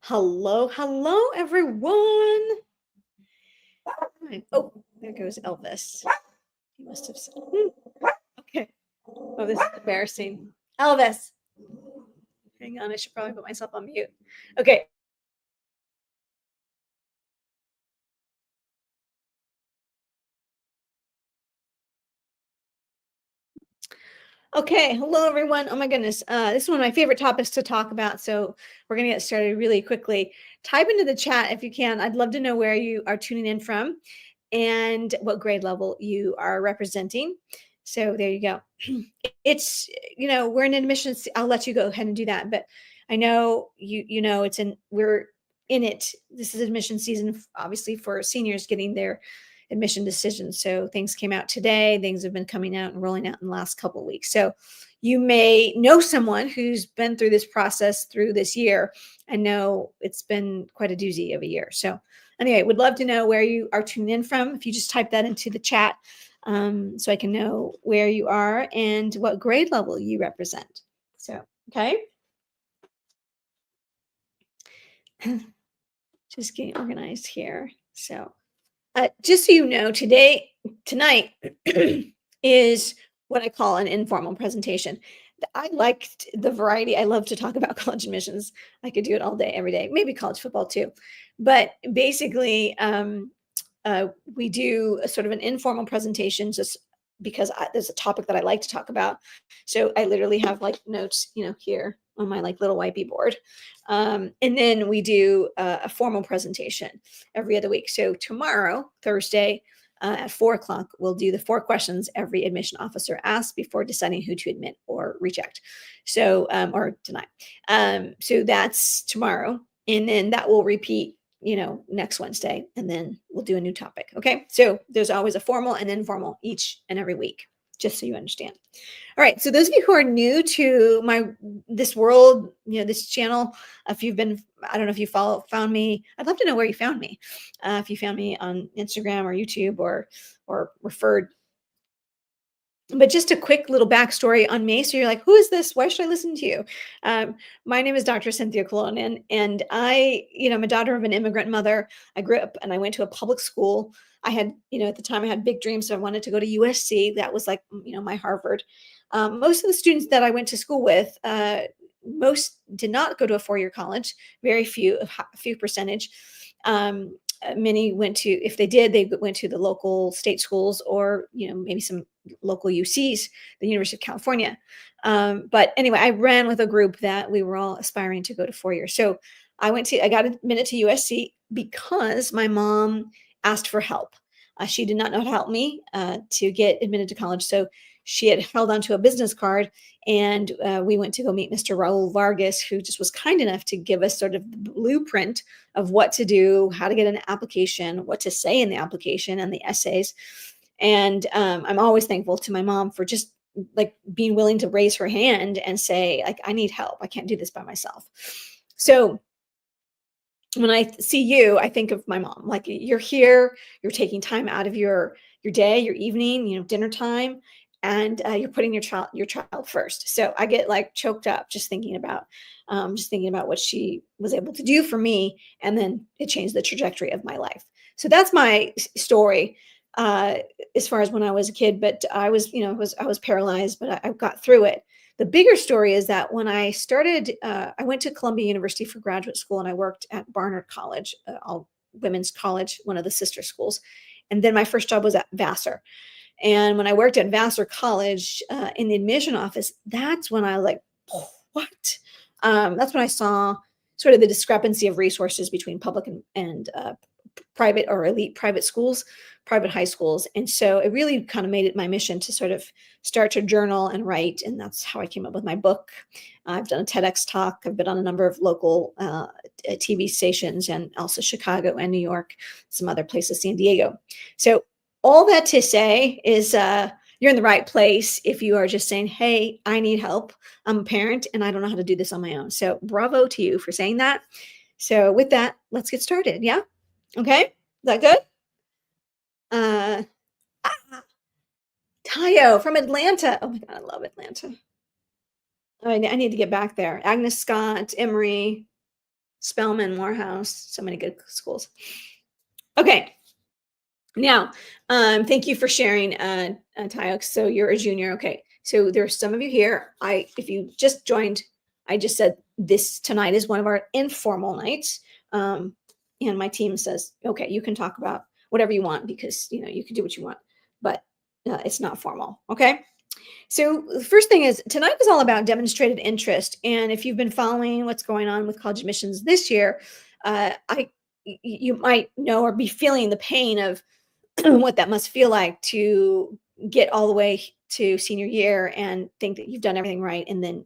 Hello, hello, everyone. Hi. Oh, there goes Elvis. He must have said, okay. Oh, this is embarrassing. Elvis, hang on. I should probably put myself on mute. Okay. Okay. Hello, everyone. Oh, my goodness. This is one of my favorite topics to talk about. So we're going to get started really quickly. Type into the chat if you can. I'd love to know where you are tuning in from and what grade level you are representing. So there you go. It's we're in admissions. I'll let you go ahead and do that, but I know we're in it. This is admission season, obviously, for seniors getting their admission decisions. So things came out today. Things have been coming out and rolling out in the last couple of weeks. So you may know someone who's been through this process through this year and know it's been quite a doozy of a year. So anyway, would love to know where you are tuning in from. If you just type that into the chat, so I can know where you are and what grade level you represent. So, okay. Just getting organized here. So, just so you know, tonight is what I call an informal presentation. I liked the variety. I love to talk about college admissions. I could do it all day, every day, maybe college football too. But basically, we do a sort of an informal presentation just because there's a topic that I like to talk about. So I literally have like notes, here on my like little whitey board. And then we do a formal presentation every other week. So tomorrow, Thursday, at 4 o'clock, we'll do the 4 questions every admission officer asks before deciding who to admit or reject. So, or deny. So that's tomorrow. And then that will repeat next Wednesday, and then we'll do a new topic. Okay. So there's always a formal and informal each and every week, just so you understand. All right. So those of you who are new to this world, this channel, if you've been, I don't know if you found me, I'd love to know where you found me. If you found me on Instagram or YouTube or referred. But just a quick little backstory on me. So you're like, who is this? Why should I listen to you? My name is Dr. Cynthia Colon, and I'm a daughter of an immigrant mother. I grew up and I went to a public school. I had, at the time I had big dreams. So I wanted to go to USC. That was like, my Harvard. Most of the students that I went to school with, most did not go to a four-year college. Very few, a few percentage. Many went to, if they did, they went to the local state schools or, maybe some local UCs, the University of California. But anyway, I ran with a group that we were all aspiring to go to 4 years. So I got admitted to USC because my mom asked for help. She did not know how to help me to get admitted to college. So she had held onto a business card, and we went to go meet Mr. Raul Vargas, who just was kind enough to give us sort of the blueprint of what to do, how to get an application, what to say in the application and the essays. And I'm always thankful to my mom for just like being willing to raise her hand and say, like, I need help. I can't do this by myself. So when I see you, I think of my mom. Like, you're here, you're taking time out of your day, your evening, dinner time, and you're putting your child first. So I get like choked up just thinking about what she was able to do for me, and then it changed the trajectory of my life. So that's my story uh, as far as when I was a kid. But I was paralyzed, but I got through it. The bigger story is that when I started, I went to Columbia University for graduate school, and I worked at Barnard College, all women's college, one of the sister schools. And then my first job was at Vassar. And when I worked at Vassar College in the admission office, that's when I was like, "Oh, what?" That's when I saw sort of the discrepancy of resources between public and private or elite private schools, private high schools. And so it really kind of made it my mission to sort of start to journal and write. And that's how I came up with my book. I've done a TEDx talk. I've been on a number of local TV stations, and also Chicago and New York, some other places, San Diego. So all that to say is you're in the right place if you are just saying, hey, I need help. I'm a parent and I don't know how to do this on my own. So bravo to you for saying that. So with that, let's get started. Yeah. Okay. Is that good? Uh, ah, Tayo from Atlanta. Oh my God, I love Atlanta. I need to get back there. Agnes Scott, Emory. Spelman, Morehouse, so many good schools. Okay. Now, thank you for sharing, Tyox. So you're a junior. Okay. So there's some of you here. If you just joined, I just said this tonight is one of our informal nights. Um, and my team says, okay, you can talk about whatever you want because you can do what you want, but it's not formal. Okay. So the first thing is tonight was all about demonstrated interest. And if you've been following what's going on with college admissions this year, you might know or be feeling the pain of what that must feel like to get all the way to senior year and think that you've done everything right and then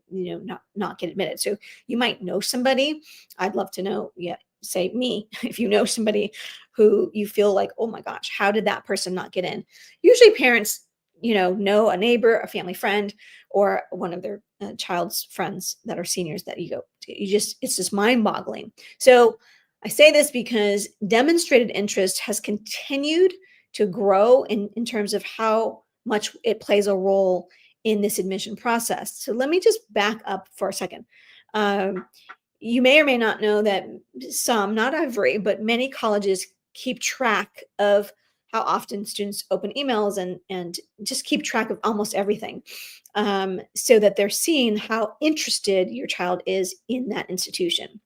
not get admitted. So you might know somebody. I'd love to know, yeah, say me, if you know somebody who you feel like, oh my gosh, how did that person not get in? Usually parents know a neighbor, a family friend, or one of their child's friends that are seniors that it's just mind boggling. So I say this because demonstrated interest has continued to grow in terms of how much it plays a role in this admission process. So let me just back up for a second. You may or may not know that some, not every, but many colleges keep track of how often students open emails and just keep track of almost everything, so that they're seeing how interested your child is in that institution.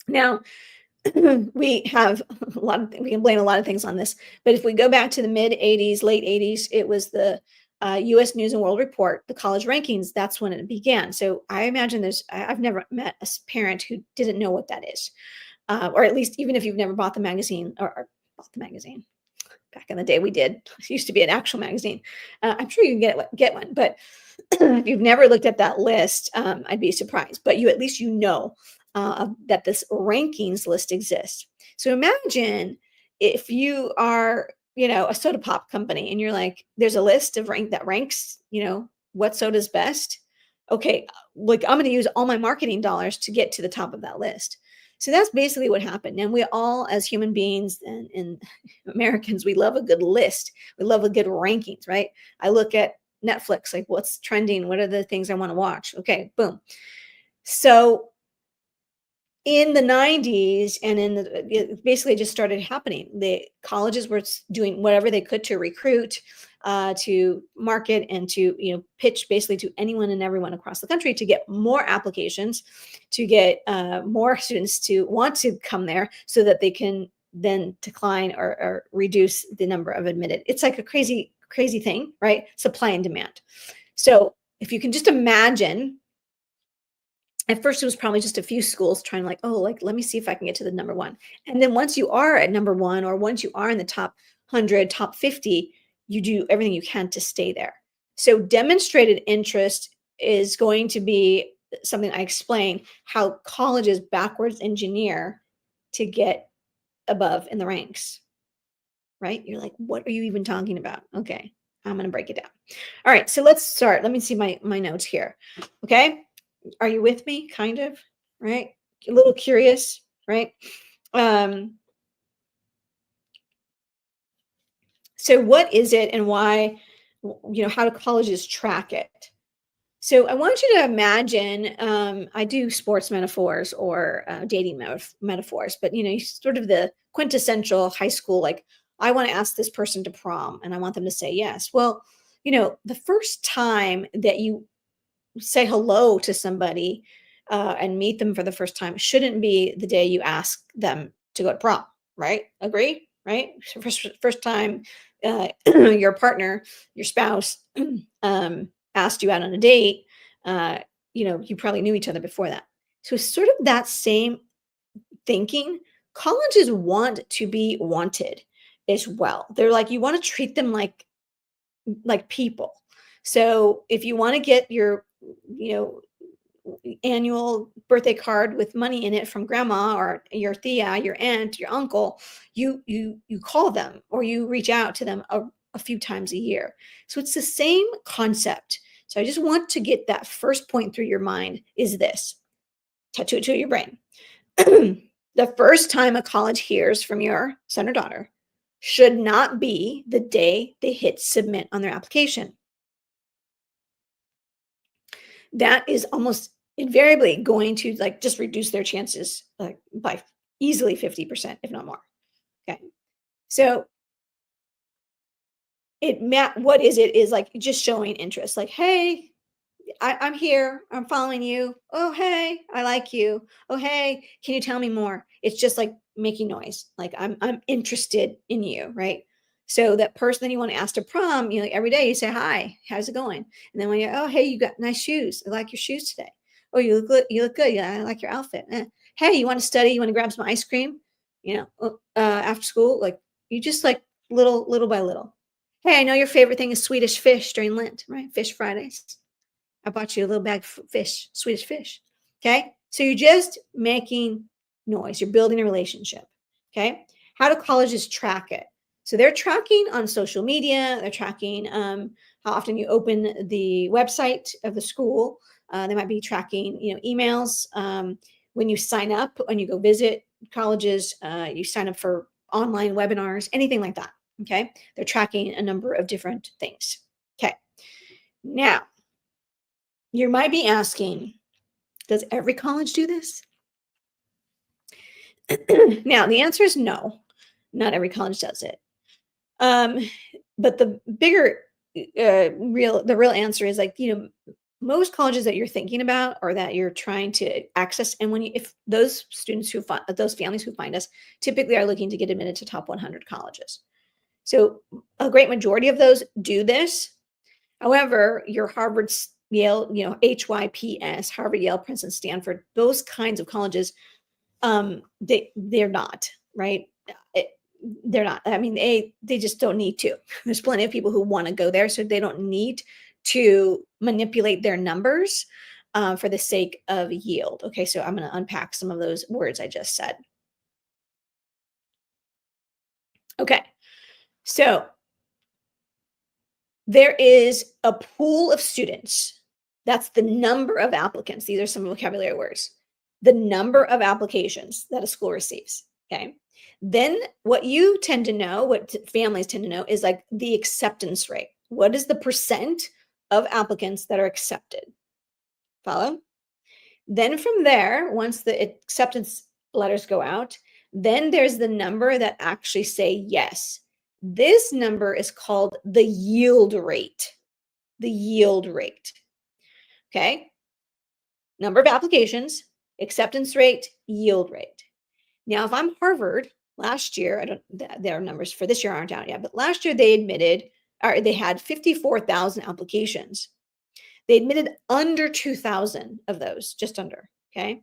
Now, we have we can blame a lot of things on this, but if we go back to the mid 80s, late 80s, it was the US News and World Report, the college rankings, that's when it began. So I imagine I've never met a parent who didn't know what that is. Or at least even if you've never bought the magazine or bought the magazine. Back in the day, we did. It used to be an actual magazine. I'm sure you can get one, but if you've never looked at that list, I'd be surprised. But at least that this rankings list exists. So imagine if you are, a soda pop company, and you're like, there's a list of that ranks, what soda's best. Okay, like I'm going to use all my marketing dollars to get to the top of that list. So that's basically what happened. And we all, as human beings and Americans, we love a good list. We love a good rankings, right? I look at Netflix, like what's trending? What are the things I want to watch? Okay, boom. So in the 90s and it basically just started happening. The colleges were doing whatever they could to recruit, to market, and to pitch basically to anyone and everyone across the country to get more applications, to get more students to want to come there so that they can then decline or reduce the number of admitted. It's like a crazy thing, right? Supply and demand. So if you can just imagine, at first it was probably just a few schools trying let me see if I can get to the number one. And then once you are at number one, or once you are in the top 100, top 50, you do everything you can to stay there. So demonstrated interest is going to be something I explain how colleges backwards engineer to get above in the ranks, right? You're like, what are you even talking about? Okay, I'm going to break it down. All right, so let's start. Let me see my notes here. Okay. Are you with me? Kind of, right? A little curious, right? So what is it and why, how do colleges track it? So I want you to imagine, I do sports metaphors or dating metaphors, but, sort of the quintessential high school, like I want to ask this person to prom and I want them to say yes. Well, the first time that you say hello to somebody and meet them for the first time shouldn't be the day you ask them to go to prom, right? Agree, right? So first time your partner, your spouse, asked you out on a date, you probably knew each other before that. So sort of that same thinking, colleges want to be wanted as well. They're like, you want to treat them like people. So if you want to get your, annual birthday card with money in it from grandma or your tia, your aunt, your uncle, you call them or you reach out to them a few times a year. So it's the same concept. So I just want to get that first point through your mind is this. Tattoo it to your brain. The first time a college hears from your son or daughter should not be the day they hit submit on their application. That is almost invariably going to like just reduce their chances like by easily 50%, if not more. Okay. So what is it is like just showing interest. Like, hey, I'm here. I'm following you. Oh, hey, I like you. Oh, hey, can you tell me more? It's just like making noise. Like I'm interested in you, right? So that person that you want to ask to prom, like every day you say hi, how's it going? And then when you're, oh, hey, you got nice shoes. I like your shoes today. Oh, you look good. You look good. Yeah, I like your outfit. Hey, you want to study? You want to grab some ice cream? After school, like you just like little by little. Hey, I know your favorite thing is Swedish fish during Lent, right? Fish Fridays. I bought you a little bag of fish, Swedish fish. Okay. So you're just making noise. You're building a relationship. Okay. How do colleges track it? So they're tracking on social media. They're tracking how often you open the website of the school. They might be tracking, emails. When you sign up, when you go visit colleges, you sign up for online webinars, anything like that. Okay. They're tracking a number of different things. Okay. Now, you might be asking, does every college do this? Now, the answer is no. Not every college does it. Um, but the bigger, the real answer is like, most colleges that you're thinking about or that you're trying to access, and if those students those families who find us typically are looking to get admitted to top 100 colleges. So a great majority of those do this. However, your Harvard, Yale, HYPS, Harvard, Yale, Princeton, Stanford, those kinds of colleges, they're not, right? It, they're not. I mean, they just don't need to. There's plenty of people who want to go there, so they don't need to manipulate their numbers for the sake of yield. Okay, so I'm going to unpack some of those words I just said. Okay, so there is a pool of students. That's the number of applicants. These are some vocabulary words. The number of applications that a school receives. Okay. Then what you tend to know, what families tend to know is like the acceptance rate. What is the percent of applicants that are accepted? Follow? Then from there, once the acceptance letters go out, then there's the number that actually say yes. This number is called the yield rate. The yield rate. Okay. Number of applications, acceptance rate, yield rate. Now, if I'm Harvard, last year, I don't, their numbers for this year aren't out yet, but last year they had 54,000 applications. They admitted under 2,000 of those, just under. Okay.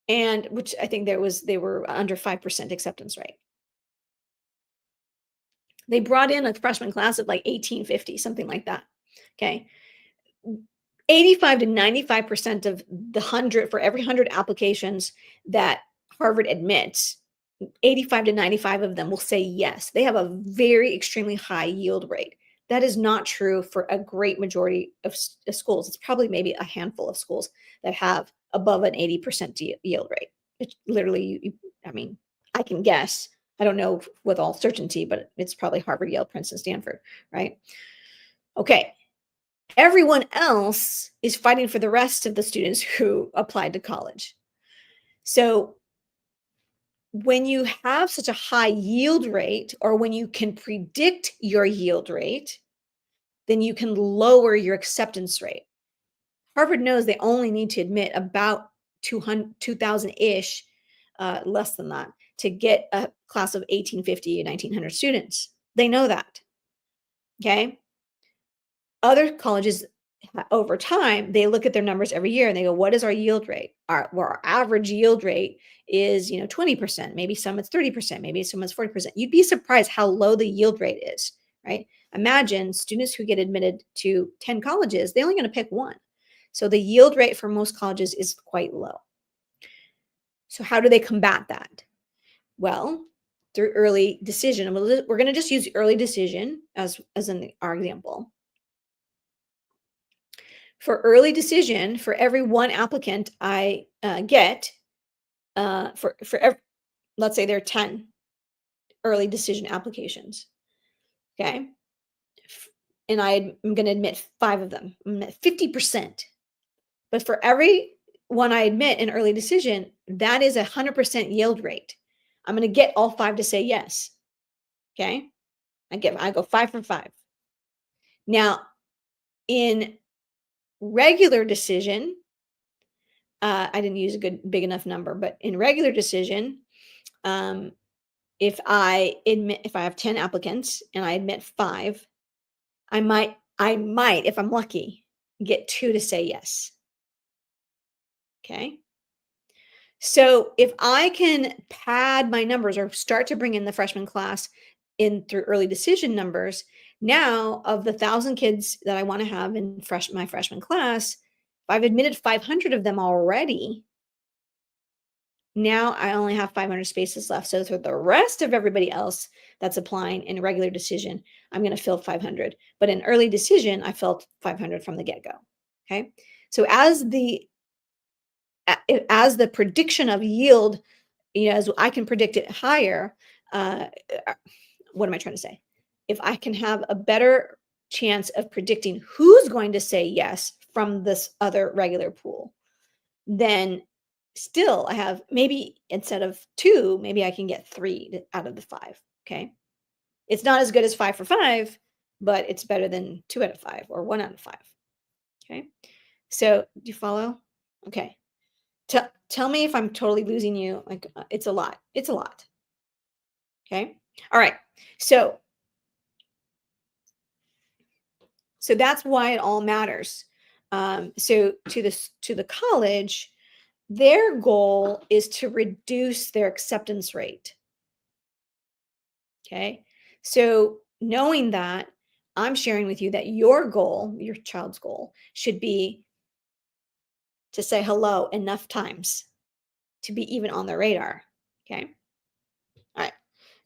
And which I think they were under 5% acceptance rate. They brought in a freshman class of like 1850, something like that. Okay. 85 to 95% of the 100 for every 100 applications that Harvard admits, 85 to 95 of them will say yes. They have a very extremely high yield rate. That is not true for a great majority of schools. It's probably maybe a handful of schools that have above an 80% yield rate. It's literally, I mean, I can guess. I don't know with all certainty, but it's probably Harvard, Yale, Princeton, Stanford, right? Okay. Everyone else is fighting for the rest of the students who applied to college. So when you have such a high yield rate, or when you can predict your yield rate, then you can lower your acceptance rate. Harvard knows they only need to admit about 2,000-ish, less than that, to get a class of 1,850 and 1,900 students. They know that. Okay. Other colleges, over time, they look at their numbers every year and they go, what is our yield rate? Our average yield rate is 20%. Maybe some it's 30%, maybe some it's 40%. You'd be surprised how low the yield rate is, right? Imagine students who get admitted to 10 colleges, they're only going to pick one. So the yield rate for most colleges is quite low. So how do they combat that? Well, through early decision. We're going to just use early decision as in our example. For early decision, for every one applicant I get, let's say there are 10 early decision applications, okay? And I'm going to admit 5 of them. I'm at 50%. But for every one I admit in early decision, that is 100% yield rate. I'm going to get all 5 to say yes. Okay. I go 5 for 5. Now, in regular decision, I didn't use a big enough number, but in regular decision, um, if I have 10 applicants and I admit 5, I might, if I'm lucky, get 2 to say yes. Okay. So if I can pad my numbers or start to bring in the freshman class in through early decision numbers, now of the 1,000 kids that I want to have in my freshman class, if I've admitted 500 of them already, now I only have 500 spaces left. So for the rest of everybody else that's applying in regular decision, I'm going to fill 500. But in early decision, I filled 500 from the get-go. Okay. So as the prediction of yield, as I can predict it higher, uh, what am I trying to say? If I can have a better chance of predicting who's going to say yes from this other regular pool, then still I have maybe instead of 2, maybe I can get 3 out of the 5. Okay. It's not as good as 5 for 5, but it's better than 2 out of 5 or 1 out of 5. Okay. So do you follow? Okay. Tell me if I'm totally losing you. Like it's a lot. It's a lot. Okay. All right. So that's why it all matters. So to the college, their goal is to reduce their acceptance rate. Okay. So knowing that, I'm sharing with you that your goal, your child's goal, should be to say hello enough times to be even on the radar. Okay. All right.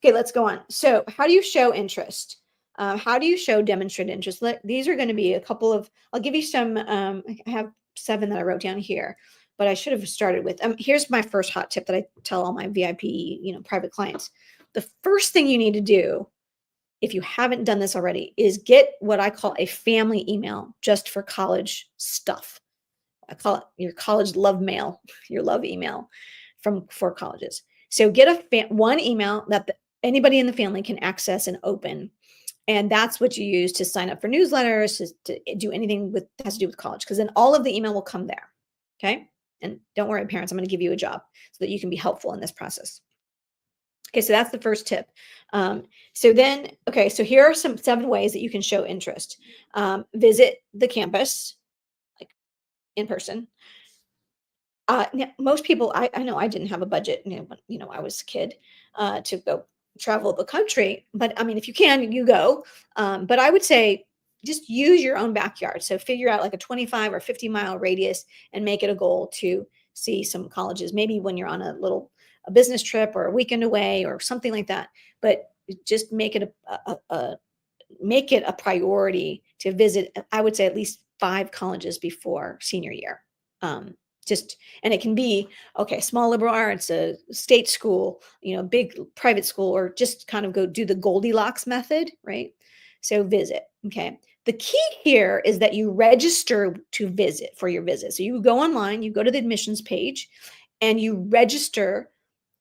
Okay, let's go on. So, how do you show interest? How do you show demonstrate interest? These are going to be a couple of, I'll give you some, I have 7 that I wrote down here, but I should have started with, here's my first hot tip that I tell all my VIP, private clients. The first thing you need to do, if you haven't done this already, is get what I call a family email just for college stuff. I call it your college love mail, your love email for colleges. So get one email that anybody in the family can access and open. And that's what you use to sign up for newsletters, to do anything that has to do with college, because then all of the email will come there. Okay. And don't worry, parents, I'm going to give you a job so that you can be helpful in this process. Okay. So that's the first tip. So here are some 7 ways that you can show interest. Visit the campus, like in person. Most people, I know I didn't have a budget, when, I was a kid, to go travel the country. But I mean, if you can, you go. But I would say just use your own backyard. So figure out like a 25 or 50-mile radius and make it a goal to see some colleges. Maybe when you're on a business trip or a weekend away or something like that. But just make it make it a priority to visit. I would say at least 5 colleges before senior year. And it can be, okay, small liberal arts, a state school, big private school, or just kind of go do the Goldilocks method, right? So visit. Okay. The key here is that you register to visit for your visit. So you go online, you go to the admissions page, and you register.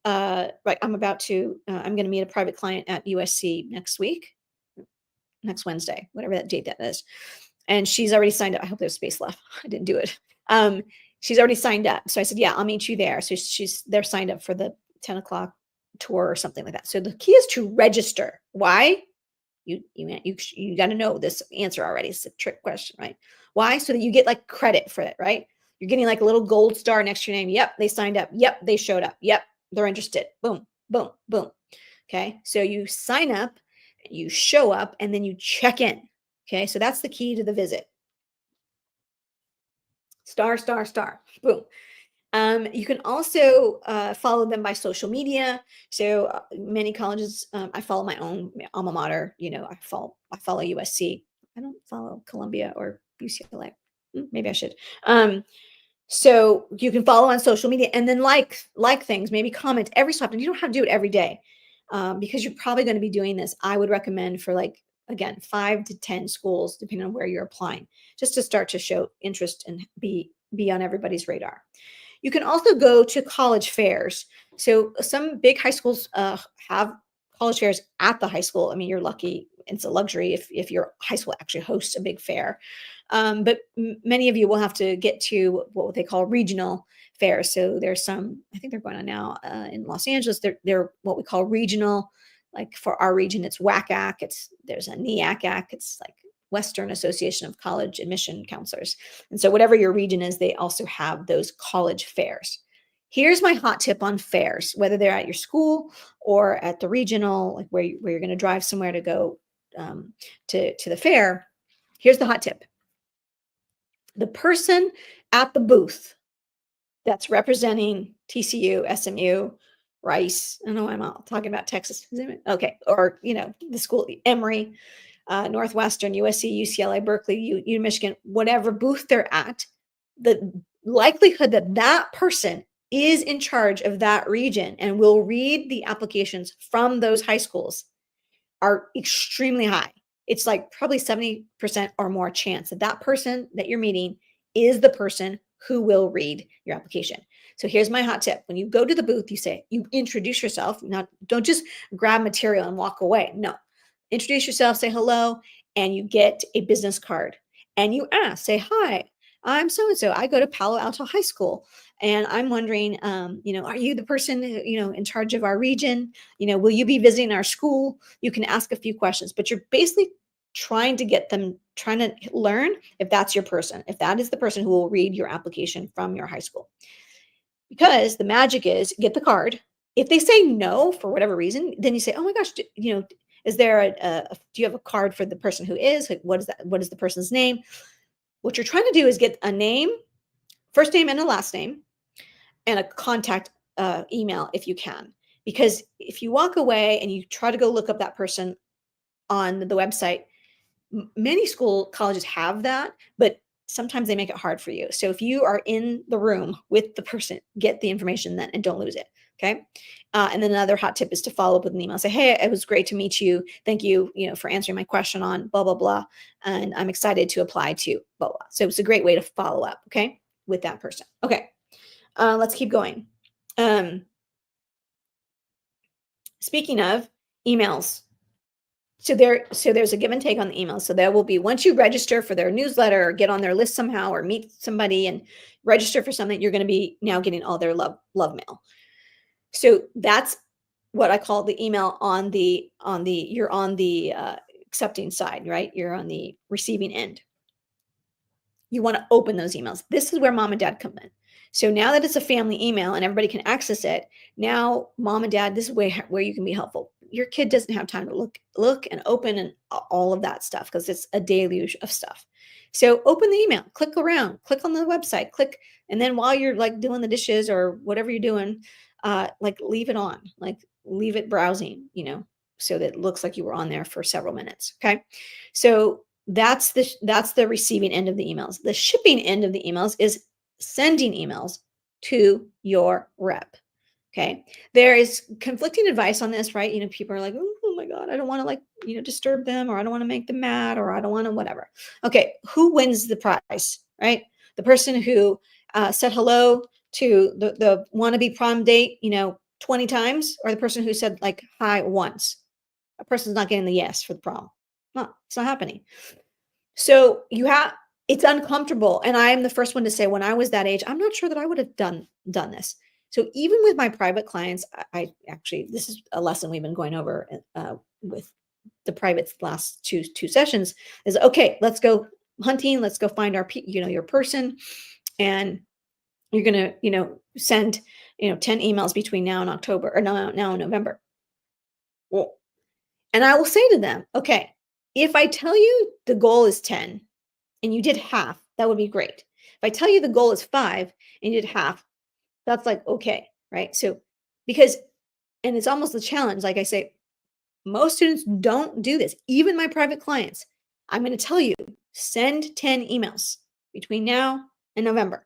Right. I'm going to meet a private client at USC next Wednesday, whatever that date that is. And she's already signed up. I hope there's space left. I didn't do it. She's already signed up. So I said, yeah, I'll meet you there. So they're signed up for the 10 o'clock tour or something like that. So the key is to register. Why? You got to know this answer already. It's a trick question, right? Why? So that you get like credit for it, right? You're getting like a little gold star next to your name. Yep, they signed up. Yep, they showed up. Yep, they're interested. Boom, boom, boom. Okay. So you sign up, you show up, and then you check in. Okay. So that's the key to the visit. Star, star, star. Boom. You can also follow them by social media. So many colleges, I follow my own alma mater. I follow USC. I don't follow Columbia or UCLA. Maybe I should. So you can follow on social media and then like things, maybe comment every so often. You don't have to do it every day because you're probably going to be doing this. I would recommend for again, 5 to 10 schools, depending on where you're applying, just to start to show interest and be be on everybody's radar. You can also go to college fairs. So some big high schools have college fairs at the high school. I mean, you're lucky. It's a luxury if your high school actually hosts a big fair. But many of you will have to get to what they call regional fairs. So there's some, I think they're going on now in Los Angeles. They're what we call regional. Like for our region, it's WACAC. There's a NEACAC. It's like Western Association of College Admission Counselors. And so whatever your region is, they also have those college fairs. Here's my hot tip on fairs, whether they're at your school or at the regional, like where you're going to drive somewhere to go to the fair. Here's the hot tip. The person at the booth that's representing TCU, SMU, Rice. I know I'm talking about Texas. Okay. Or, the school, Emory, Northwestern, USC, UCLA, Berkeley, U Michigan, whatever booth they're at, the likelihood that that person is in charge of that region and will read the applications from those high schools are extremely high. It's like probably 70% or more chance that that person that you're meeting is the person who will read your application. So here's my hot tip. When you go to the booth, you introduce yourself. Don't just grab material and walk away. No, introduce yourself, say hello, and you get a business card. And you say, hi, I'm so-and-so. I go to Palo Alto High School. And I'm wondering, are you the person, in charge of our region? Will you be visiting our school? You can ask a few questions, but you're basically trying to learn if that's your person, if that is the person who will read your application from your high school. Because the magic is get the card. If they say no for whatever reason, then you say, oh my gosh, is there do you have a card for the person who is? Like, what is that? What is the person's name? What you're trying to do is get a name, first name and a last name, and a contact email if you can. Because if you walk away and you try to go look up that person on the website, many colleges have that, but sometimes they make it hard for you. So if you are in the room with the person, get the information then and don't lose it. Okay. And then another hot tip is to follow up with an email. Say, hey, it was great to meet you. Thank you, for answering my question on blah, blah, blah. And I'm excited to apply to blah, blah. So it's a great way to follow up. Okay. With that person. Okay. Let's keep going. Speaking of emails, so there's a give and take on the emails. So there will be, once you register for their newsletter or get on their list somehow or meet somebody and register for something, you're going to be now getting all their love mail. So that's what I call the email you're on the accepting side, right? You're on the receiving end. You want to open those emails. This is where mom and dad come in. So now that it's a family email and everybody can access it, now mom and dad, this is where you can be helpful. Your kid doesn't have time to look and open and all of that stuff because it's a deluge of stuff. So open the email, click around, click on the website, and then while you're like doing the dishes or whatever you're doing, leave it on, leave it browsing, so that it looks like you were on there for several minutes. Okay. So that's the receiving end of the emails. The shipping end of the emails is sending emails to your rep. Okay. There is conflicting advice on this, right? People are like, oh my God, I don't want to disturb them, or I don't want to make them mad, or I don't want to whatever. Okay. Who wins the prize, right? The person who said hello to the wannabe prom date, 20 times, or the person who said hi once? A person's not getting the yes for the prom. No, it's not happening. So it's uncomfortable. And I am the first one to say, when I was that age, I'm not sure that I would have done this. So even with my private clients, I actually, this is a lesson we've been going over with the private last two sessions is, okay, let's go hunting. Let's go find your person. And you're going to, send, 10 emails between now and October, or now and November. Well, and I will say to them, okay, if I tell you the goal is 10 and you did half, that would be great. If I tell you the goal is 5 and you did half, that's okay, right? So and it's almost a challenge. Like I say, most students don't do this. Even my private clients, I'm going to tell you, send 10 emails between now and November.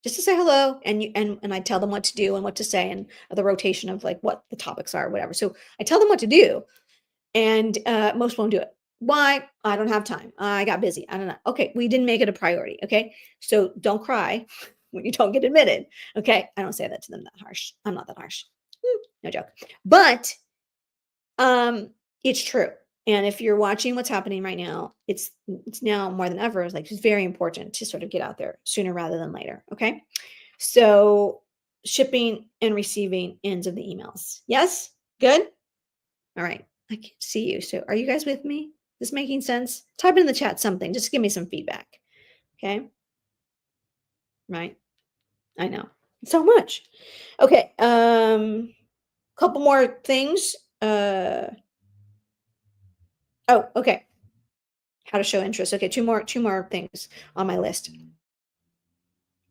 Just to say hello, and I tell them what to do and what to say, and the rotation of what the topics are, whatever. So I tell them what to do, and most won't do it. Why? I don't have time. I got busy. I don't know. Okay, we didn't make it a priority. Okay, so don't cry when you don't get admitted. Okay, I don't say that to them that harsh. I'm not that harsh. No joke. But it's true. And if you're watching what's happening right now, it's now more than ever. It's like it's very important to sort of get out there sooner rather than later. Okay, so shipping and receiving ends of the emails. Yes, good. All right. I can't see you. So are you guys with me? This making sense? Type in the chat something. Just give me some feedback. Okay. Right. I know. So much. Okay. Couple more things. Oh, okay. How to show interest. Okay, two more things on my list.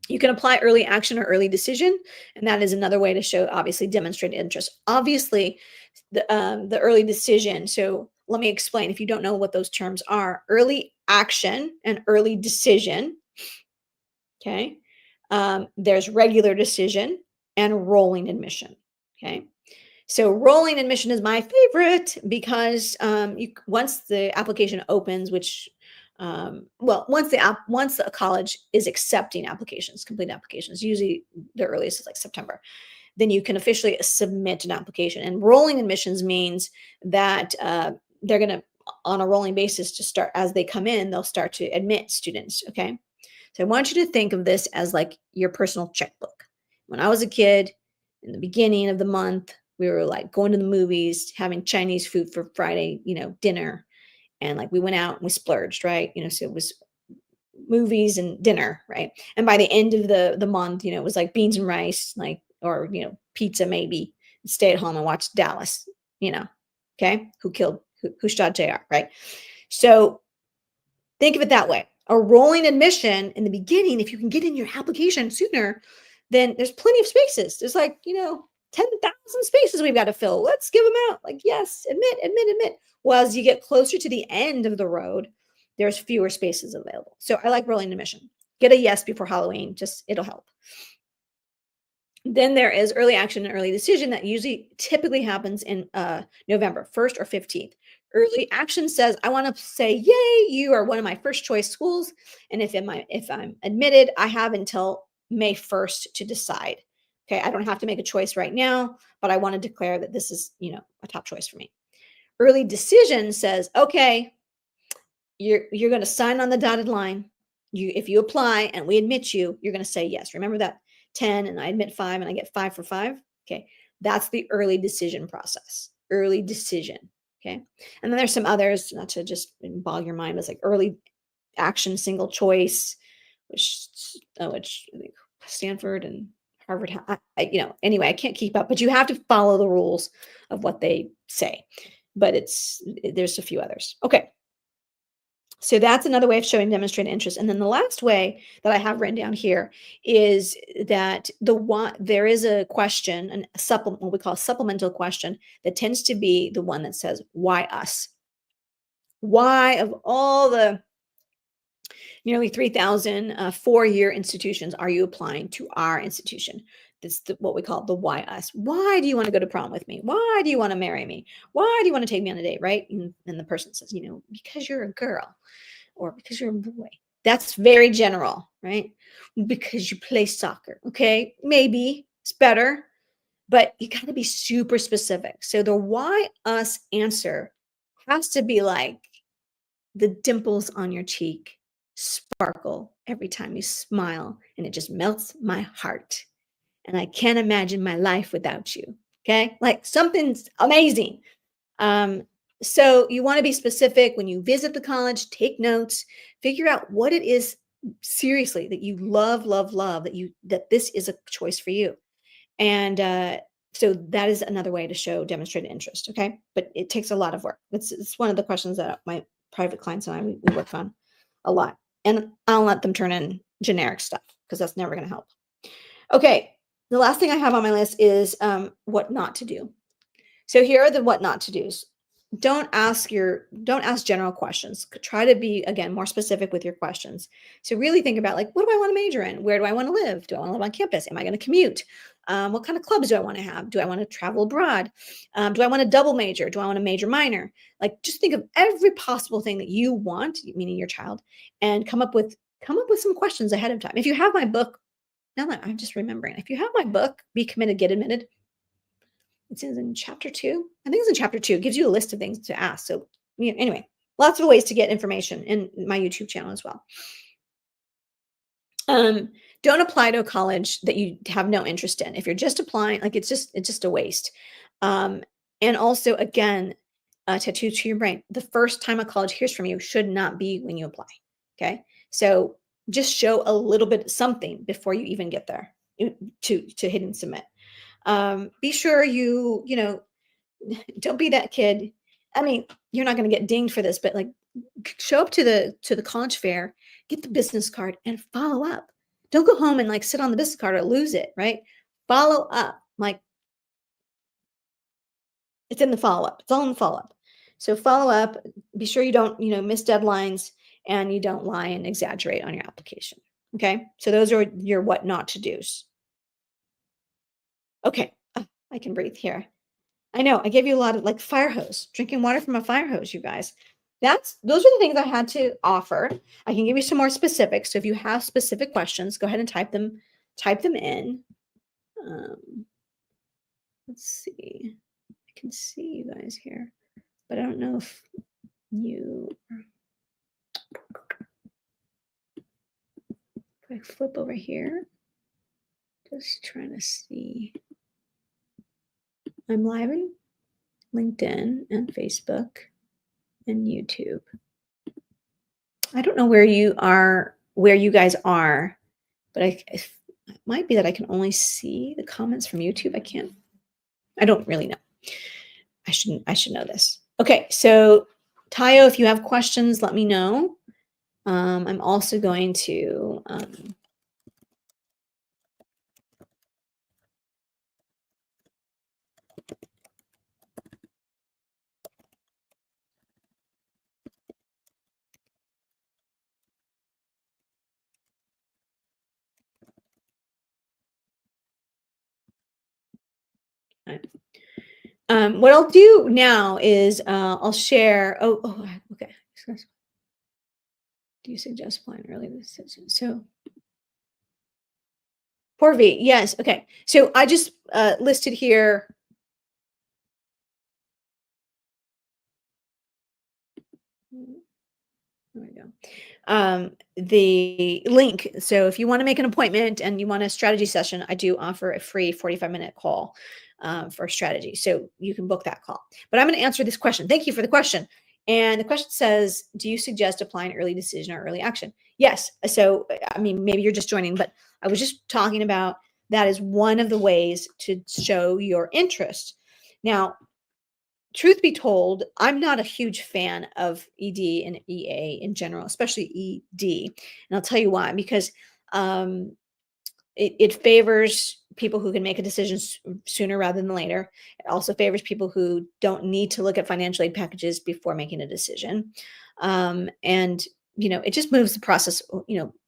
You can apply early action or early decision, and that is another way to show, obviously, demonstrate interest. Obviously, the early decision. So let me explain. If you don't know what those terms are, early action and early decision. Okay, there's regular decision and rolling admission. Okay, so rolling admission is my favorite because once the application opens, which once the college is accepting applications, complete applications, usually the earliest is like September, then you can officially submit an application. And rolling admissions means that they're going to, on a rolling basis, to start as they come in, they'll start to admit students. Okay, so I want you to think of this as like your personal checkbook. When I was a kid, in the beginning of the month, we were like going to the movies, having Chinese food for Friday, dinner. And like we went out and we splurged, right? So it was movies and dinner, right? And by the end of the month, it was like beans and rice, like, or, pizza maybe, stay at home and watch Dallas, okay? Who shot JR, right? So think of it that way. A rolling admission in the beginning, if you can get in your application sooner, then there's plenty of spaces. There's like, 10,000 spaces we've got to fill. Let's give them out. Like, yes, admit, admit, admit. Well, as you get closer to the end of the road, there's fewer spaces available. So I like rolling admission. Get a yes before Halloween. It'll help. Then there is early action and early decision that usually typically happens in November 1st or 15th. Early action says, I want to say, yay, you are one of my first choice schools. And if I'm admitted, I have until May 1st to decide. Okay, I don't have to make a choice right now, but I want to declare that this is, a top choice for me. Early decision says, okay, you're going to sign on the dotted line. If you apply and we admit you, you're going to say yes. Remember that 10 and I admit 5 and I get 5 for 5. Okay, that's the early decision process. Early decision. Okay, and then there's some others, not to just bog your mind, but it's like early action single choice, which Stanford and Harvard, anyway, I can't keep up, but you have to follow the rules of what they say. But there's a few others. Okay. So that's another way of showing demonstrated interest. And then the last way that I have written down here is that there is a question, what we call a supplemental question, that tends to be the one that says, why us? Why, of all the nearly 3,000 four-year institutions, are you applying to our institution? That's what we call the why us. Why do you want to go to prom with me? Why do you want to marry me? Why do you want to take me on a date, right? And the person says, because you're a girl or because you're a boy. That's very general, right? Because you play soccer. Okay, maybe it's better, but you got to be super specific. So the why us answer has to be like the dimples on your cheek sparkle every time you smile, and it just melts my heart. And I can't imagine my life without you. Okay, like something's amazing. So you want to be specific when you visit the college, take notes, figure out what it is seriously that you love, that this is a choice for you. And so that is another way to show demonstrated interest. Okay, but it takes a lot of work. It's one of the questions that my private clients and I we work on a lot, and I'll let them turn in generic stuff because that's never going to help. Okay, the last thing I have on my list is what not to do. So here are the what not to do's. don't ask general questions. Try to be, again, more specific with your questions. So really think about, like, what do I want to major in? Where do I want to live? Do I want to live on campus? Am I going to commute? What kind of clubs do I want to have? Do I want to travel abroad? Do I want to double major? Do I want to major minor? Like, just think of every possible thing that you want, meaning your child, and come up with some questions ahead of time. If you have my book, now that I'm just remembering, if you have my book, Be Committed, Get Admitted, it's in chapter 2. I think it's in chapter 2. It gives you a list of things to ask. So, anyway, lots of ways to get information in my YouTube channel as well. Don't apply to a college that you have no interest in. If you're just applying, like, it's just a waste. And also, again, tattoo to your brain. The first time a college hears from you should not be when you apply. Okay, so just show a little bit something before you even get there to hit and submit. Be sure don't be that kid. I mean, you're not going to get dinged for this, but, like, show up to the college fair, get the business card, and follow up. Don't go home and, like, sit on the business card or lose it, right? Follow up. Like, it's in the follow up. It's all in the follow up. So follow up. Be sure you don't, miss deadlines, and you don't lie and exaggerate on your application. Okay. So those are your what not to do's. Okay. I can breathe here. I know I gave you a lot of, like, fire hose, drinking water from a fire hose, you guys. Those are the things I had to offer. I can give you some more specifics. So if you have specific questions, go ahead and type them in. Let's see. I can see you guys here, but I don't know if if I flip over here, just trying to see. I'm live in LinkedIn and Facebook and YouTube. I don't know where you guys are, but it might be that I can only see the comments from YouTube. I don't really know. I should know this. Okay, so Tayo, if you have questions, let me know. I'm also going to what I'll do now is I'll share. Okay. Do you suggest applying early decision? So, poor V, yes. Okay. So I just listed here. There we go. The link. So if you want to make an appointment and you want a strategy session, I do offer a free 45-minute call for strategy. So you can book that call. But I'm going to answer this question. Thank you for the question. And the question says, do you suggest applying early decision or early action? Yes. So, I mean, maybe you're just joining, but I was just talking about that is one of the ways to show your interest. Now, truth be told, I'm not a huge fan of ED and EA in general, especially ED. And I'll tell you why, because it favors people who can make a decision sooner rather than later. It also favors people who don't need to look at financial aid packages before making a decision. And it just moves the process,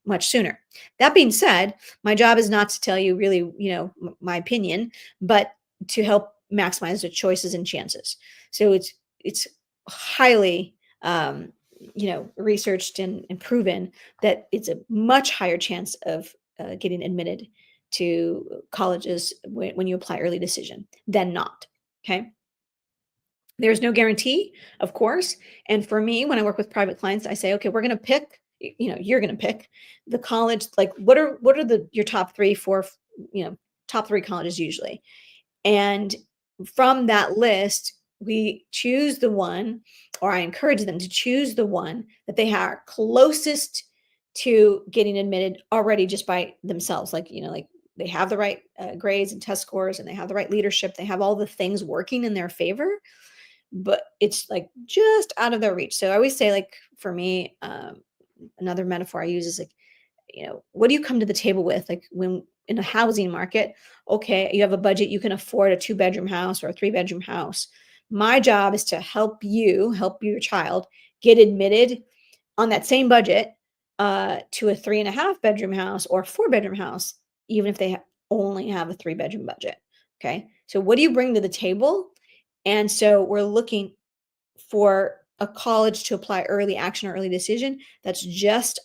much sooner. That being said, my job is not to tell you really, my opinion, but to help maximize the choices and chances. So it's highly, researched and proven that it's a much higher chance of getting admitted to colleges when you apply early decision than not. Okay. There's no guarantee, of course. And for me, when I work with private clients, I say, okay, we're going to pick, you're going to pick the college. Like, what are your top 3, 4, top 3 colleges usually. And from that list, we choose the one, or I encourage them to choose the one that they are closest to getting admitted already just by themselves. Like, like they have the right grades and test scores, and they have the right leadership. They have all the things working in their favor, but it's like just out of their reach. So I always say, like, for me, another metaphor I use is like, what do you come to the table with? Like, when in a housing market, okay, you have a budget, you can afford a 2-bedroom house or a 3-bedroom house, My job is to help your child get admitted on that same budget to a 3.5 bedroom house or a 4 bedroom house, even if they only have a 3 bedroom budget. Okay. So, what do you bring to the table? And so, we're looking for a college to apply early action or early decision that's just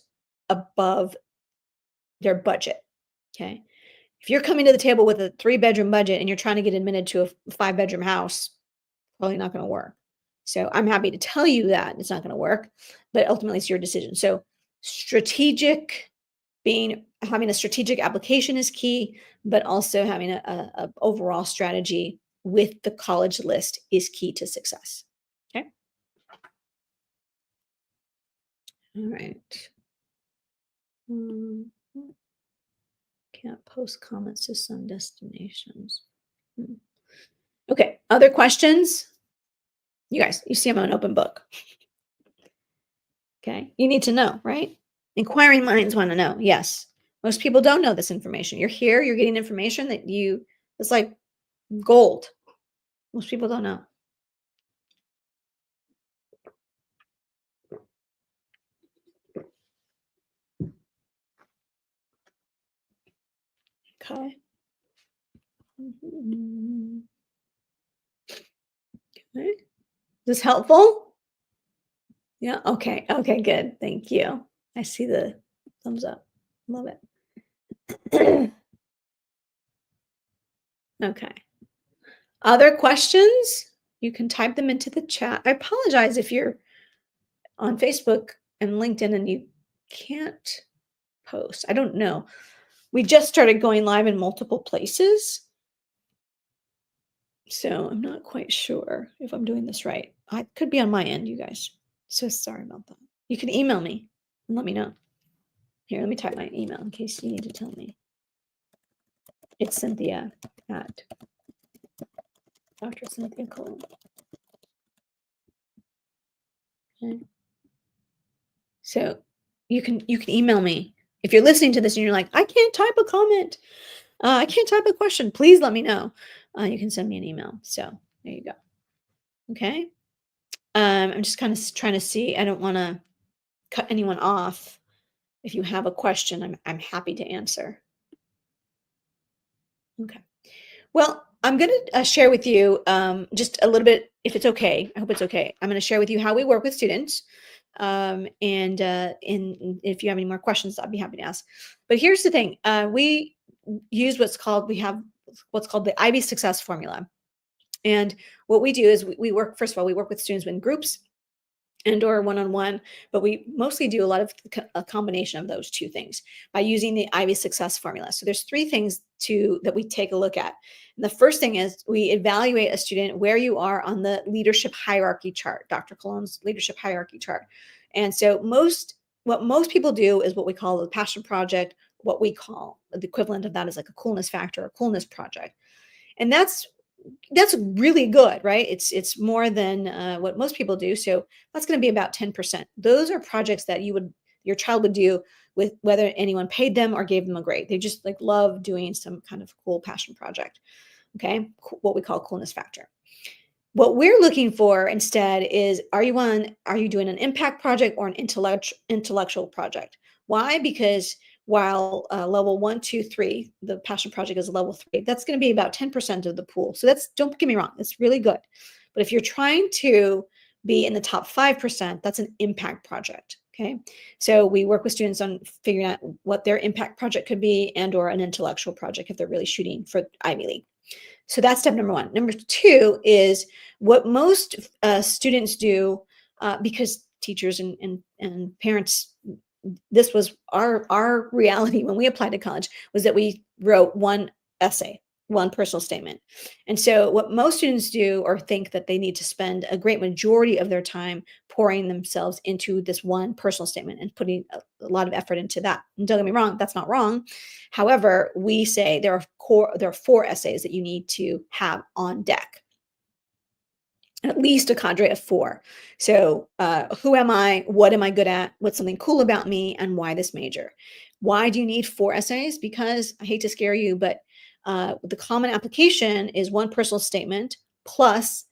above their budget. Okay. If you're coming to the table with a 3 bedroom budget and you're trying to get admitted to a 5 bedroom house, probably not going to work. So I'm happy to tell you that it's not going to work, but ultimately it's your decision. So strategic having a strategic application is key, but also having a overall strategy with the college list is key to success. Okay. All right. Mm, Can't post comments to some destinations. Hmm. Okay. Other questions? You guys, you see I'm an open book. Okay. You need to know, right? Inquiring minds want to know. Yes. Most people don't know this information. You're here, you're getting information it's like gold. Most people don't know. Okay. Mhm. Okay. Is this helpful? Yeah. Okay. Okay. Good. Thank you. I see the thumbs up. Love it. Okay. Other questions? You can type them into the chat. I apologize if you're on Facebook and LinkedIn and you can't post. I don't know. We just started going live in multiple places. So I'm not quite sure if I'm doing this right. I could be on my end, you guys. So sorry about that. You can email me and let me know. Here, let me type my email in case you need to tell me. It's Cynthia at Dr. Cynthia Cole. Okay. So you can email me. If you're listening to this and you're like, I can't type a comment, I can't type a question, please let me know. You can send me an email. So there you go. Okay. I'm just kind of trying to see. I don't want to cut anyone off. If you have a question, I'm happy to answer. Okay. Well, I'm going to share with you just a little bit, if it's okay. I hope it's okay. I'm going to share with you how we work with students. And if you have any more questions, I'd be happy to ask. But here's the thing. We use we have what's called the IB Success Formula. And what we do is we work, first of all, we work with students in groups and or one-on-one, but we mostly do a lot of a combination of those two things by using the IB Success Formula. So there's three things that we take a look at. And the first thing is we evaluate a student where you are on the leadership hierarchy chart, Dr. Cologne's leadership hierarchy chart. And so what most people do is what we call the passion project. What we call the equivalent of that is like a coolness factor or coolness project. And that's really good, right? It's more than what most people do. So that's going to be about 10%. Those are projects that your child would do with whether anyone paid them or gave them a grade. They just like love doing some kind of cool passion project. Okay, what we call coolness factor. What we're looking for instead is are you doing an impact project or an intellectual project? Why? Because while level 1, 2, 3, the passion project is level 3, that's going to be about 10% of the pool. So don't get me wrong, it's really good. But if you're trying to be in the top 5%, that's an impact project. Okay. So we work with students on figuring out what their impact project could be and or an intellectual project if they're really shooting for Ivy League. So that's step number one. Number two is what most students do because teachers and parents, this was our reality when we applied to college, was that we wrote one essay, one personal statement. And so what most students do or think that they need to spend a great majority of their time pouring themselves into this one personal statement and putting a lot of effort into that. And don't get me wrong, that's not wrong. However, we say there are 4 essays that you need to have on deck. At least a cadre of 4. So who am I? What am I good at? What's something cool about me? And why this major? Why do you need 4 essays? Because I hate to scare you, but the common application is one personal statement plus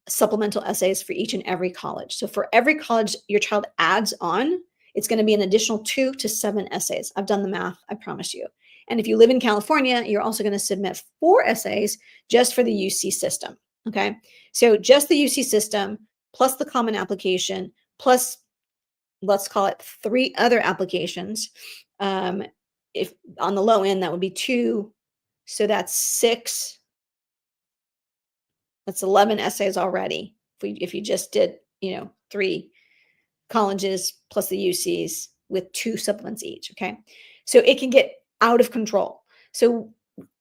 supplemental essays for each and every college. So for every college your child adds on, it's going to be an additional 2 to 7 essays. I've done the math, I promise you. And if you live in California, you're also going to submit 4 essays just for the UC system. Okay. So just the UC system plus the common application plus, let's call it 3 other applications. If on the low end, that would be 2. So that's 6. That's 11 essays already. If you just did, 3 colleges plus the UCs with 2 supplements each. Okay. So it can get out of control. So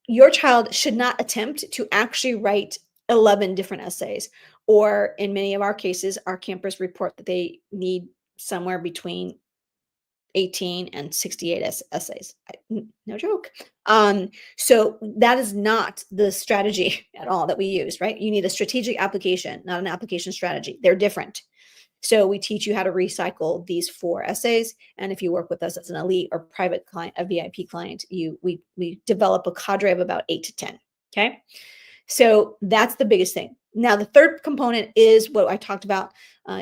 your child should not attempt to actually write 11 different essays, or in many of our cases, our campers report that they need somewhere between 18 and 68 essays. No joke. So that is not the strategy at all that we use, right? You need a strategic application, not an application strategy. They're different. So we teach you how to recycle these 4 essays. And if you work with us as an elite or private client, a VIP client, we develop a cadre of about 8 to 10. Okay. So that's the biggest thing. Now, the third component is what I talked about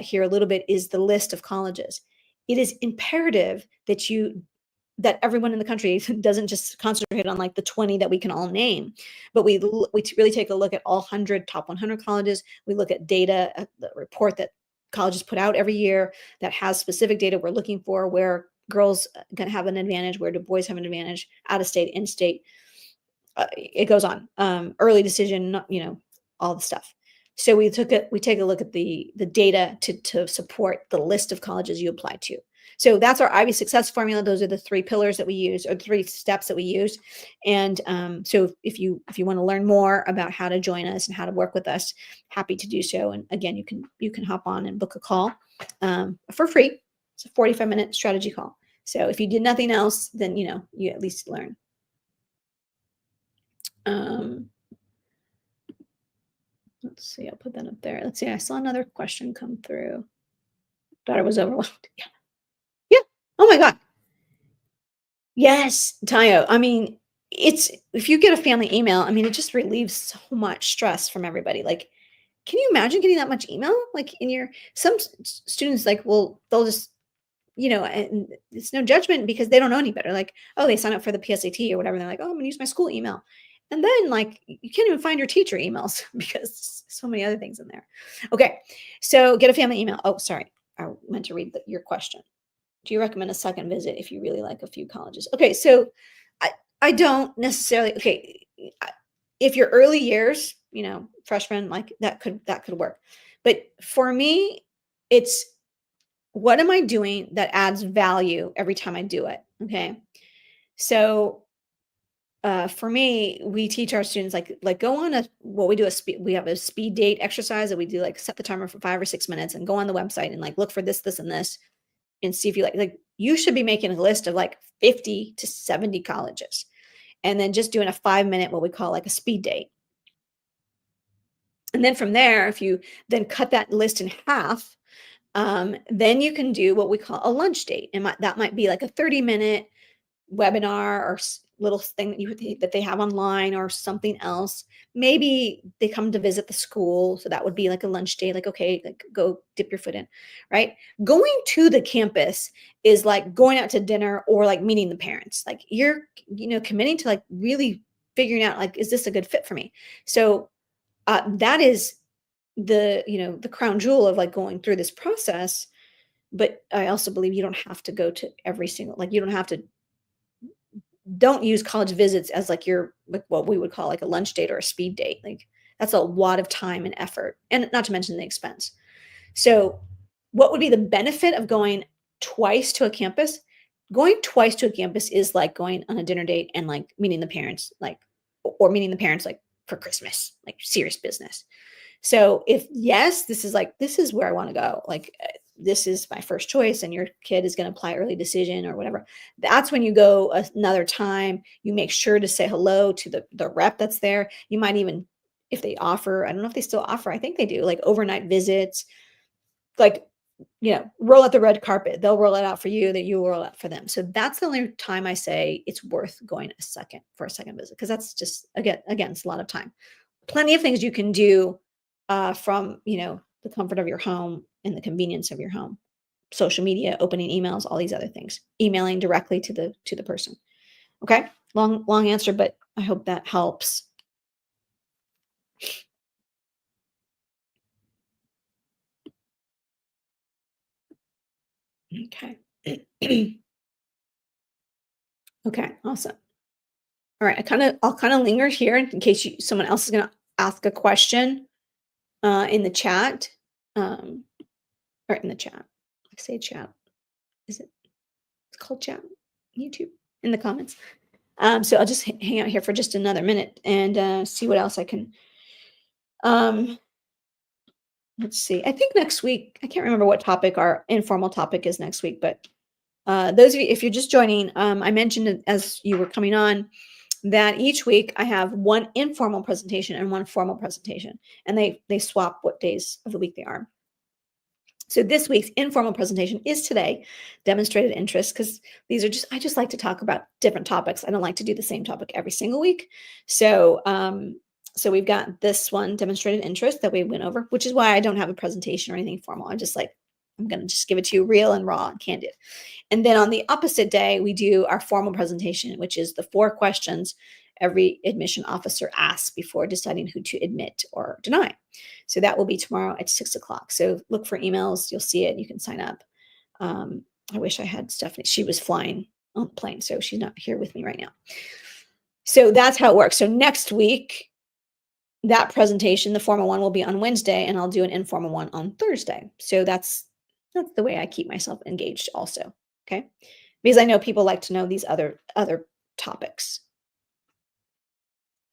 here a little bit, is the list of colleges. It is imperative that everyone in the country doesn't just concentrate on like the 20 that we can all name, but we really take a look at all top 100 colleges. We look at data, the report that colleges put out every year that has specific data we're looking for, where girls can have an advantage, where do boys have an advantage, out of state, in state. It goes on. Early decision, all the stuff. So we take a look at the data to support the list of colleges you apply to. So that's our Ivy success formula. Those are the 3 pillars that we use, or 3 steps that we use. And so if you want to learn more about how to join us and how to work with us, happy to do so. And again, you can hop on and book a call for free. It's a 45-minute strategy call. So if you did nothing else, then you at least learn. Let's see, I'll put that up there. Let's see, I saw another question come through. Daughter was overwhelmed. Yeah. Yeah. Oh my God. Yes, Tayo. I mean, if you get a family email, I mean, it just relieves so much stress from everybody. Like, can you imagine getting that much email? Like some students, like, well, they'll just, and it's no judgment because they don't know any better. Like, oh, they sign up for the PSAT or whatever. And they're like, oh, I'm gonna use my school email. And then like you can't even find your teacher emails because so many other things in there. Okay. So get a family email. Oh, sorry. I meant to read your question. Do you recommend a second visit if you really like a few colleges? Okay. So I don't necessarily, okay. If you're early years, freshman, like that could work. But for me, it's, what am I doing that adds value every time I do it? Okay. So for me, we teach our students like go on we have a speed date exercise that we do, like set the timer for 5 or 6 minutes and go on the website and like look for this, and this, and see if you like you should be making a list of like 50 to 70 colleges, and then just doing a 5-minute, what we call like a speed date. And then from there, if you then cut that list in half, then you can do what we call a lunch date. And that might be like a 30-minute webinar or little thing that they have online or something else. Maybe they come to visit the school. So that would be like a lunch date, like, okay, like go dip your foot in, right? Going to the campus is like going out to dinner or like meeting the parents. Like you're, committing to like really figuring out, like, is this a good fit for me? So that is the crown jewel of like going through this process. But I also believe you don't have to go to every single, like, you don't use college visits as like like what we would call like a lunch date or a speed date. Like that's a lot of time and effort, and not to mention the expense. So what would be the benefit of going twice to a campus? Going twice to a campus is like going on a dinner date and like meeting the parents, like, or meeting the parents like for Christmas, like serious business. So if yes, this is where I want to go, like this is my first choice, and your kid is going to apply early decision or whatever, that's when you go another time. You make sure to say hello to the rep that's there. You might even, if they offer, I don't know if they still offer, I think they do, like overnight visits, like, roll out the red carpet. They'll roll it out for you, that you roll out for them. So that's the only time I say it's worth going for a second visit, because that's just, again, it's a lot of time. Plenty of things you can do from, the comfort of your home and the convenience of your home. Social media, opening emails, all these other things, emailing directly to the person. Okay? Long answer, but I hope that helps. Okay. Okay, awesome. All right, I'll kind of linger here in case someone else is going to ask a question in the chat. Or in the chat. I say chat. Is it? It's called chat. YouTube in the comments. So I'll just hang out here for just another minute and see what else I can. Um, let's see. I think next week. I can't remember what topic our informal topic is next week, but those of you, if you're just joining, I mentioned as you were coming on that each week I have one informal presentation and one formal presentation, and they swap what days of the week they are. So this week's informal presentation is today, demonstrated interest, because I just like to talk about different topics. I don't like to do the same topic every single week. So, so we've got this one, demonstrated interest, that we went over, which is why I don't have a presentation or anything formal. I'm going to just give it to you real and raw and candid. And then on the opposite day, we do our formal presentation, which is the 4 questions every admission officer asks before deciding who to admit or deny. So that will be tomorrow at 6:00. So look for emails. You'll see it. You can sign up. I wish I had Stephanie. She was flying on the plane, so she's not here with me right now. So that's how it works. So next week, that presentation, the formal one, will be on Wednesday, and I'll do an informal one on Thursday. So that's the way I keep myself engaged also. Okay. Because I know people like to know these other topics.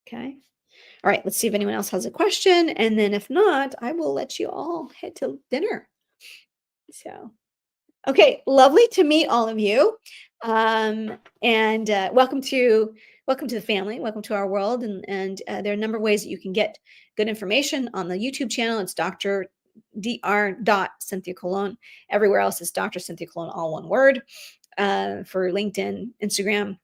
Okay. All right. Let's see if anyone else has a question. And then if not, I will let you all head to dinner. So, okay. Lovely to meet all of you. And welcome to the family. Welcome to our world. And there are a number of ways that you can get good information on the YouTube channel. It's Dr. Cynthia Colon. Everywhere else is Dr. Cynthia Colon, all one word, for LinkedIn, Instagram,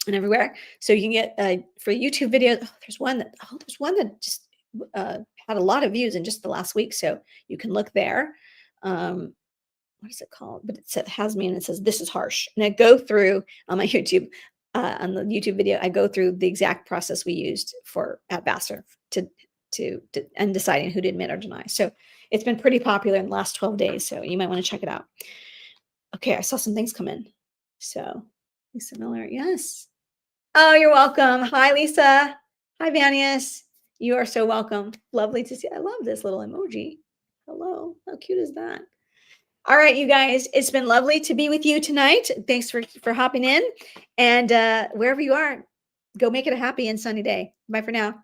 and everywhere. So you can get for YouTube videos. There's one that just had a lot of views in just the last week. So you can look there. What is it called? But it has me and it says, "This is harsh." And I go through on my YouTube, on the YouTube video, I go through the exact process we used at Vassar to and deciding who to admit or deny. So it's been pretty popular in the last 12 days. So you might want to check it out. Okay, I saw some things come in. So Lisa Miller, yes. Oh, you're welcome. Hi, Lisa. Hi, Vanius. You are so welcome. Lovely to see. I love this little emoji. Hello. How cute is that? All right, you guys. It's been lovely to be with you tonight. Thanks for hopping in. And wherever you are, go make it a happy and sunny day. Bye for now.